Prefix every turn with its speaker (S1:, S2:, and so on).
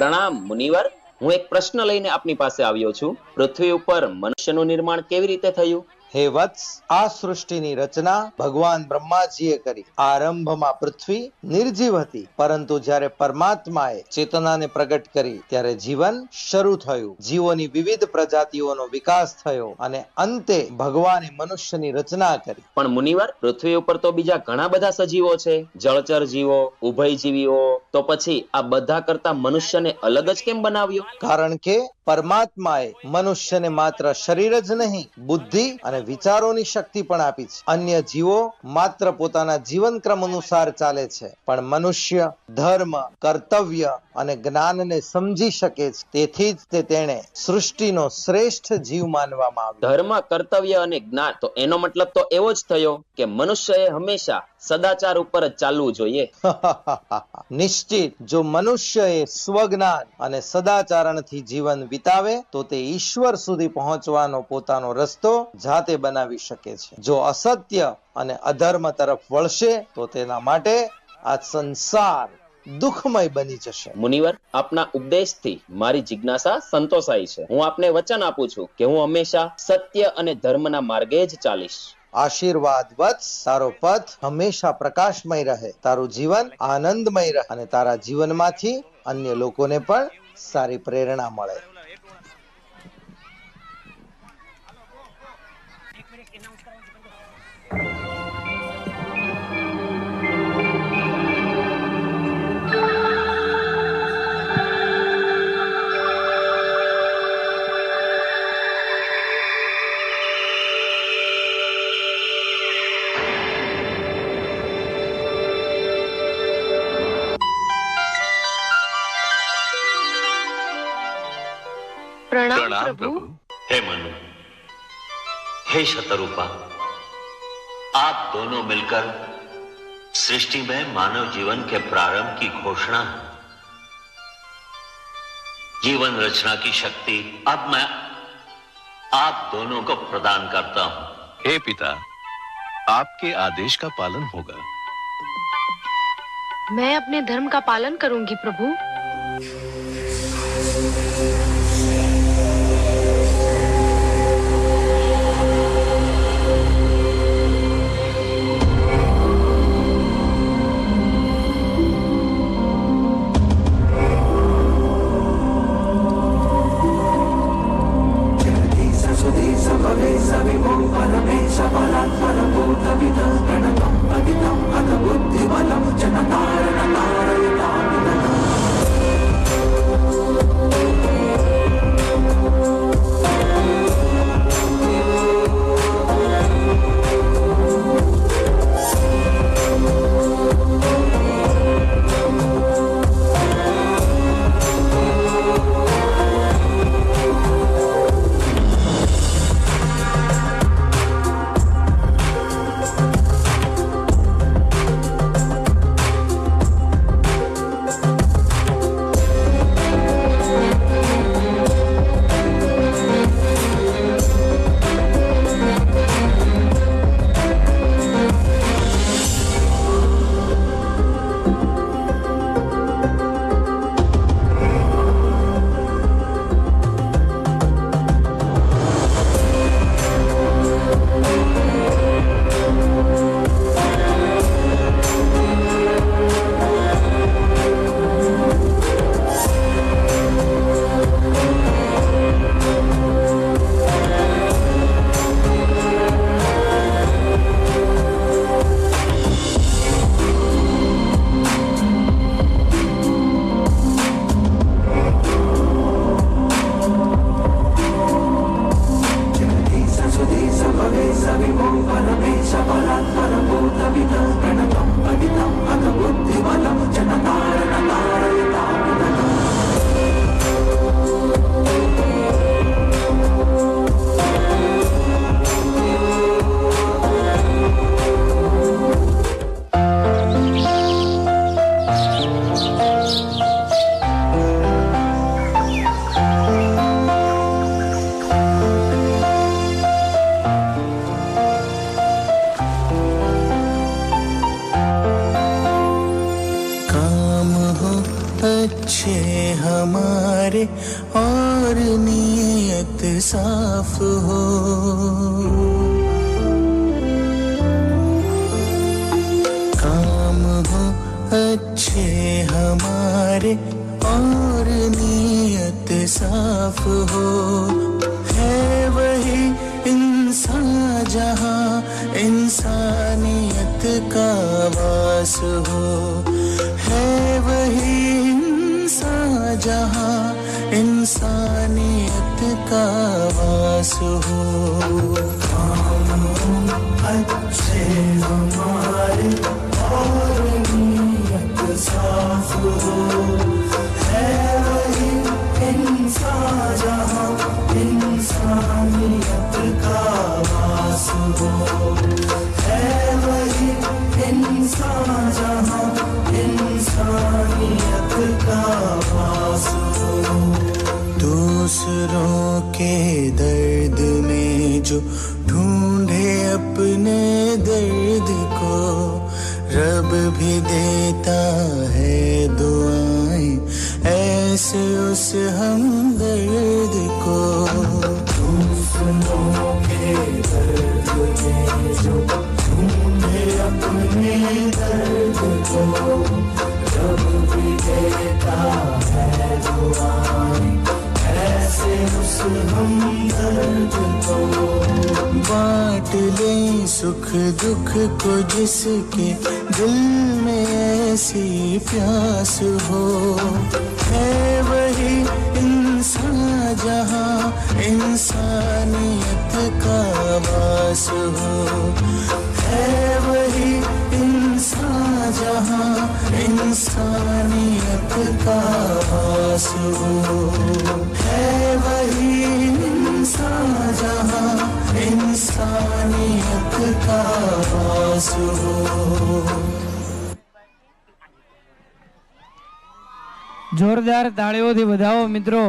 S1: પ્રણામ મુનિવર, હું એક પ્રશ્ન લઈને આપની પાસે આવ્યો છું. પૃથ્વી ઉપર મનુષ્યનું નિર્માણ કેવી રીતે થયું?
S2: હે વત્સ, આ સૃષ્ટિની રચના ભગવાન બ્રહ્માજીએ કરી. આરંભમાં પૃથ્વી નિર્જીવ હતી, પરંતુ જ્યારે પરમાત્માએ ચેતનાને પ્રગટ કરી ત્યારે જીવન શરૂ થયું. જીવોની વિવિધ પ્રજાતિઓનો વિકાસ થયો અને અંતે ભગવાને મનુષ્યની રચના કરી.
S1: પણ મુનિવર, પૃથ્વી ઉપર તો બીજા ઘણા બધા સજીવો છે, જળચર જીવો, ઉભયજીવીઓ. તો પછી આ બધા કરતા મનુષ્યને અલગ જ કેમ બનાવ્યો?
S2: કારણ કે પરમાત્માએ મનુષ્યને માત્ર શરીર જ નહીં, બુદ્ધિ અને વિચારોની શક્તિ પણ આપી છે. અન્ય જીવો માત્ર પોતાના જીવન ક્રમ અનુસાર ચાલે છે, પણ મનુષ્ય ધર્મ, કર્તવ્ય અને જ્ઞાનને સમજી શકે છે. તેથી જ તેણે સૃષ્ટિનો શ્રેષ્ઠ જીવ માનવામાં આવ્યો.
S1: ધર્મ, કર્તવ્ય અને જ્ઞાન, તો એનો મતલબ તો એવો જ થયો કે મનુષ્યએ હંમેશા સદાચાર ઉપર જ ચાલવું જોઈએ.
S2: નિશ્ચિત, જો મનુષ્યએ સ્વજ્ઞાન અને સદાચરણથી જીવન વિતાવે તો તે ઈશ્વર સુધી પહોંચવાનો પોતાનો રસ્તો જાતે બનાવી શકે છે. જો અસત્ય અને અધર્મ તરફ વળશે તો તેના માટે આ સંસાર દુઃખમય બની જશે.
S1: મુનિવર, આપના ઉપદેશથી મારી જિજ્ઞાસા સંતોષાઈ છે. હું આપને વચન આપું છું કે હું હંમેશા સત્ય અને ધર્મના માર્ગે જ ચાલીશ.
S2: આશીર્વાદ વત્સ, તારો પથ હંમેશા પ્રકાશમય રહે, તારું જીવન આનંદમય રહે અને તારા જીવનમાંથી અન્ય લોકોને પણ સારી પ્રેરણા મળે.
S3: प्रणाम प्रभु। हे मनु, हे शतरूपा, आप दोनों मिलकर सृष्टि में मानव जीवन के प्रारंभ की घोषणा है। जीवन रचना की शक्ति अब मैं आप दोनों को प्रदान करता हूं।
S4: हे पिता, आपके आदेश का पालन होगा।
S5: मैं अपने धर्म का पालन करूंगी प्रभु।
S6: अच्छे हमारे और नीयत साफ हो। काम हो अच्छे हमारे और नीयत साफ हो। है वही इंसान जहाँ इंसानियत का वास हो। है वही इंसान जहाँ इंसानियत का वास हो। अच्छे हमारे और नीयत साफ हो। है वही इंसान जहाँ इंसानियत का वास हो। है वही इंसान जहाँ इंसानियत का वास हो। दूसरों के दर्द में जो ढूंढे अपने दर्द को, रब भी देता है दुआएं ऐसे उस हमदर्द को। दूसरों के दर्द में जो ढूंढे अपने दर्द को, रब भी देता है दुआएं ऐसे उस हमदर्द को। बांट ले सुख दुख को जिसके दिल में ऐसी प्यास हो। है वही इंसान जहाँ इंसानियत का वास हो। है वही इंसान जहाँ इंसानियत का वास हो। है वही इंसान जहाँ इंसानियत का वास हो।
S7: જોરદાર તાળીઓથી વધાવો મિત્રો।